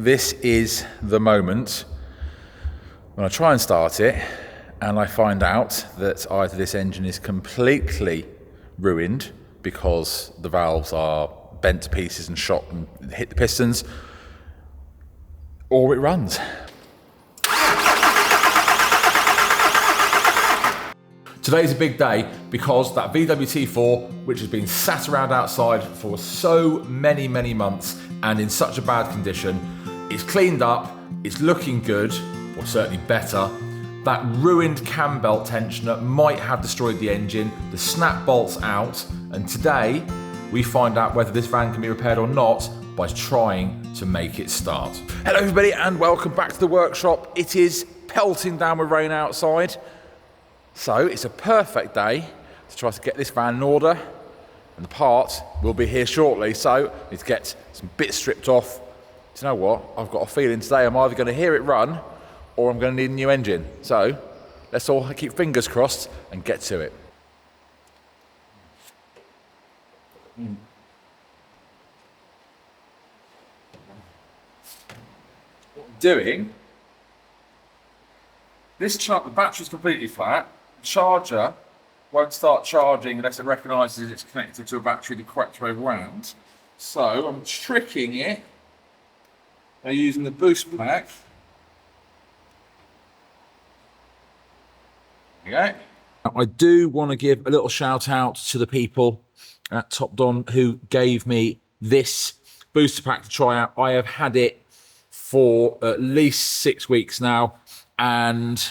This is the moment when I try and start it and I find out that either this engine is completely ruined because the valves are bent to pieces and shot and hit the pistons, or it runs. Today's a big day because that VWT4, which has been sat around outside for so many months and in such a bad condition, is cleaned up, it's looking good, or certainly better. That ruined cam belt tensioner might have destroyed the engine, the snap bolt's out, and today we find out whether this van can be repaired or not by trying to make it start. Hello everybody and welcome back to the workshop. It is pelting down with rain outside, so it's a perfect day to try to get this van in order, and the part will be here shortly, so I need to get some bits stripped off. Do you know what? I've got a feeling today I'm either going to hear it run or I'm going to need a new engine. So let's all keep fingers crossed and get to it. What I'm doing, the battery's completely flat. The charger won't start charging unless it recognises it's connected to a battery the correct way around. So I'm tricking it by using the boost pack. Okay. I do want to give a little shout out to the people at TOPDON who gave me this booster pack to try out. I have had it for at least 6 weeks now, and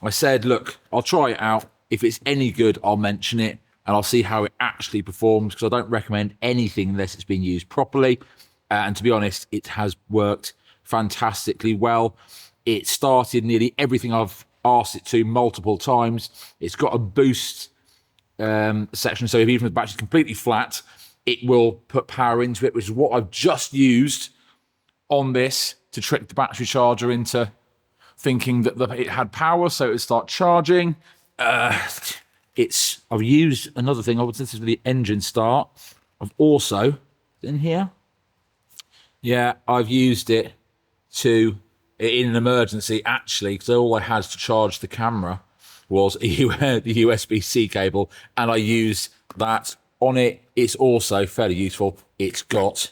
I said, look, I'll try it out. If it's any good, I'll mention it and I'll see how it actually performs, because I don't recommend anything unless it's been used properly. And to be honest, it has worked fantastically well. It started nearly everything I've asked it to multiple times. It's got a boost section, so if even if the battery's completely flat, it will put power into it, which is what I've just used on this to trick the battery charger into thinking that it had power, so it would start charging. I've used another thing, since this is the engine start, I've also, in here, yeah, I've used it in an emergency, actually, because all I had to charge the camera was the USB-C cable, and I used that on it. It's also fairly useful. It's got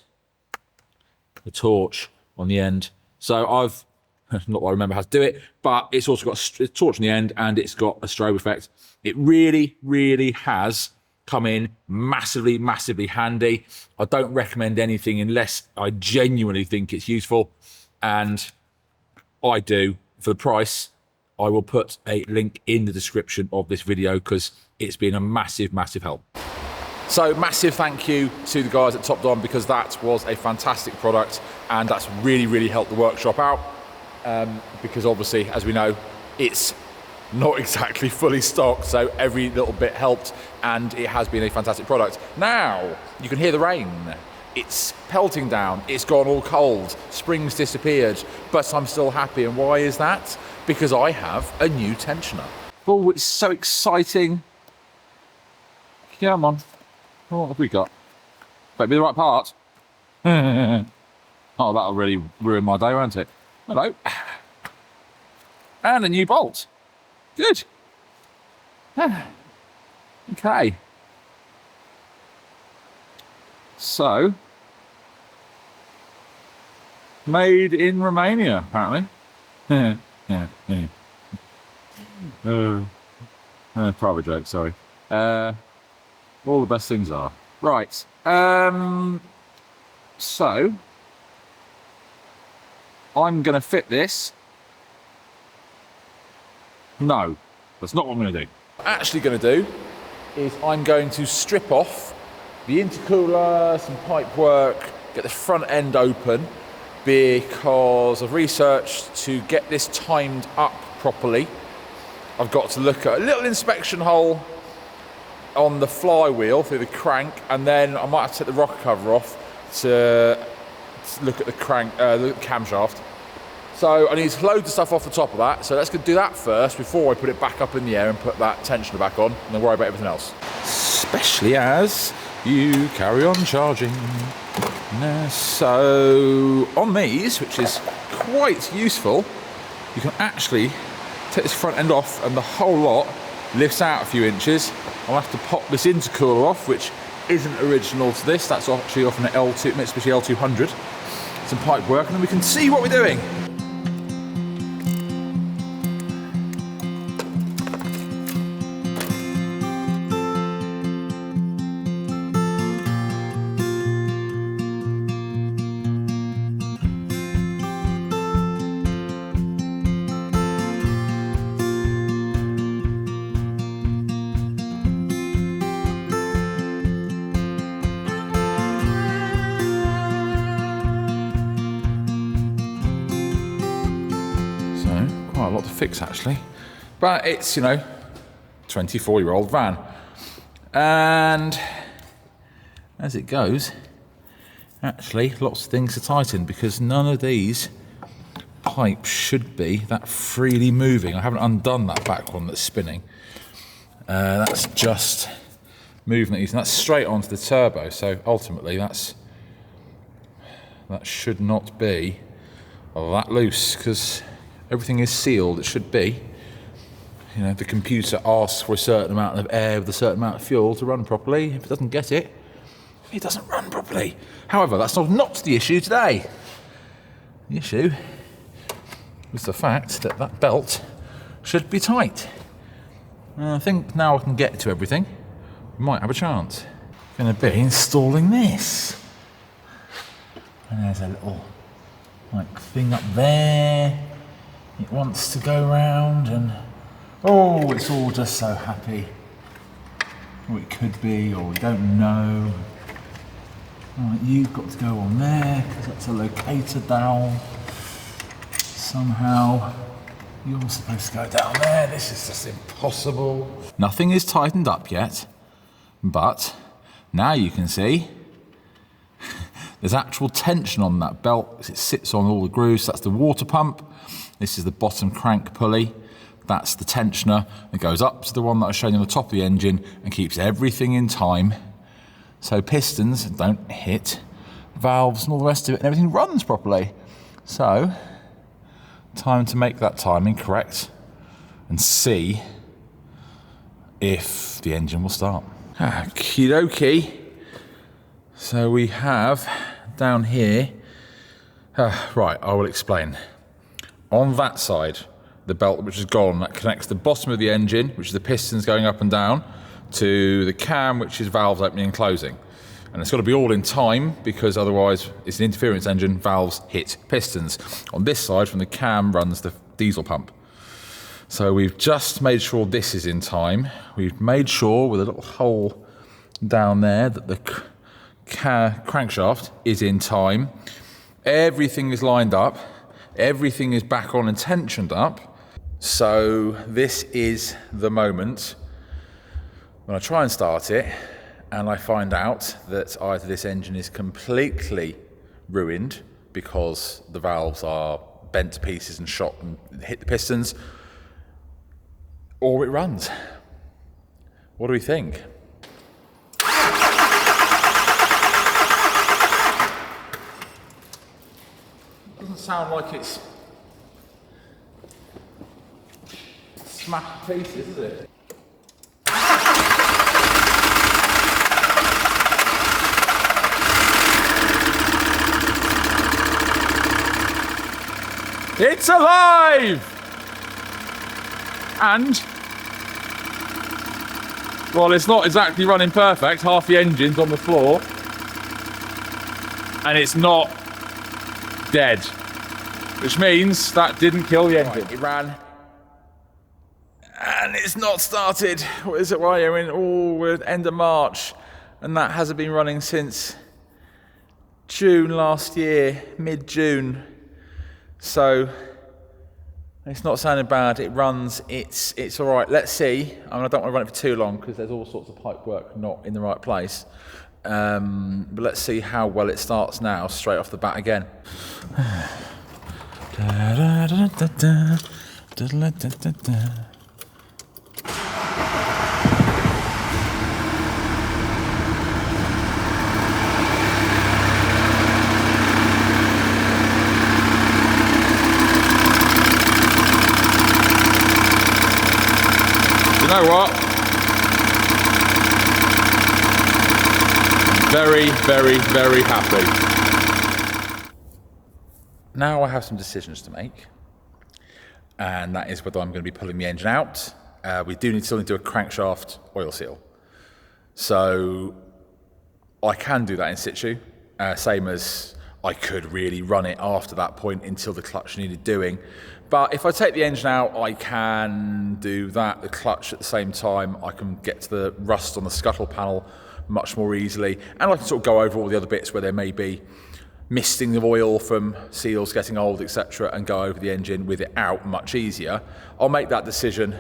the torch on the end. So I've, not that I remember how to do it, but it's also got a torch on the end and it's got a strobe effect. It really has come in massively handy. I don't recommend anything unless I genuinely think it's useful, and I do. For the price, I will put a link in the description of this video because it's been a massive help. So massive thank you to the guys at TOPDON, because that was a fantastic product and that's really helped the workshop out, because obviously, as we know, it's not exactly fully stocked, so every little bit helped, and it has been a fantastic product. Now you can hear the rain. It's pelting down, it's gone all cold, spring's disappeared, but I'm still happy. And why is that? Because I have a new tensioner. Oh, it's so exciting. Come on. What have we got? Better be the right part. Oh, that'll really ruin my day, won't it? Hello. And a new bolt. Good. Okay. So, made in Romania, apparently. Private joke, sorry. All the best things are. Right. So, I'm going to fit this. No, that's not what I'm going to do. What I'm actually going to do is I'm going to strip off the intercooler, some pipe work, get the front end open, because I've researched to get this timed up properly. I've got to look at a little inspection hole on the flywheel through the crank, and then I might have to take the rocker cover off to look at the camshaft. So I need to load the stuff off the top of that. So let's do that first before I put it back up in the air and put that tensioner back on, and then worry about everything else. Especially as you carry on charging. So on these, which is quite useful, you can actually take this front end off and the whole lot lifts out a few inches. I'll have to pop this intercooler off, which isn't original to this. That's actually off an L2, Mitsubishi L200. Some pipe work, and then we can see what we're doing. Quite a lot to fix actually, but it's, you know, 24-year-old van, and as it goes, actually lots of things to tighten because none of these pipes should be that freely moving. I haven't undone that back one that's spinning. That's just moving it, and that's straight onto the turbo, so ultimately that should not be that loose because everything is sealed. It should be. You know, the computer asks for a certain amount of air with a certain amount of fuel to run properly. If it doesn't get it, it doesn't run properly. However, that's not the issue today. The issue is the fact that that belt should be tight. And I think now I can get to everything, we might have a chance. Going to be installing this. And there's a little thing up there. It wants to go round, and oh, it's all just so happy. Or it could be, or we don't know. Right, you've got to go on there because that's a locator dowel. Somehow you're supposed to go down there. This is just impossible. Nothing is tightened up yet, but now you can see there's actual tension on that belt. It sits on all the grooves. That's the water pump. This is the bottom crank pulley. That's the tensioner. It goes up to the one that I showed you on the top of the engine and keeps everything in time. So pistons don't hit valves and all the rest of it, and everything runs properly. So, time to make that timing correct and see if the engine will start. Okie dokie. So we have down here, right, I will explain. On that side, the belt which is gone, that connects the bottom of the engine, which is the pistons going up and down, to the cam, which is valves opening and closing. And it's got to be all in time because otherwise it's an interference engine, valves hit pistons. On this side, from the cam runs the diesel pump. So we've just made sure this is in time. We've made sure with a little hole down there that the crankshaft is in time. Everything is lined up. Everything is back on and tensioned up. So this is the moment when I try and start it and I find out that either this engine is completely ruined because the valves are bent to pieces and shot and hit the pistons, or it runs. What do we think? It doesn't sound like it's smashed to pieces, is it? It's alive! And, well, it's not exactly running perfect. Half the engine's on the floor. And it's not dead. Which means that didn't kill the engine. Right, it ran. And it's not started. What is it? Why are we in? Oh, we're at the end of March. And that hasn't been running since June last year, mid-June. So it's not sounding bad. It runs. It's all right. Let's see. I don't want to run it for too long because there's all sorts of pipe work not in the right place. But let's see how well it starts now, straight off the bat again. know what? Very, very, very happy. Now I have some decisions to make, and that is whether I'm going to be pulling the engine out. We do still need to do a crankshaft oil seal. So I can do that in situ, same as I could really run it after that point until the clutch needed doing. But if I take the engine out, I can do that, the clutch at the same time. I can get to the rust on the scuttle panel much more easily. And I can sort of go over all the other bits where there may be misting of oil from seals getting old, etc., and go over the engine with it out much easier. I'll make that decision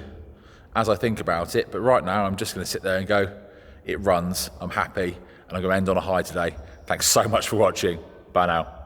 as I think about it. But right now, I'm just going to sit there and go, it runs, I'm happy, and I'm going to end on a high today. Thanks so much for watching. Bye now.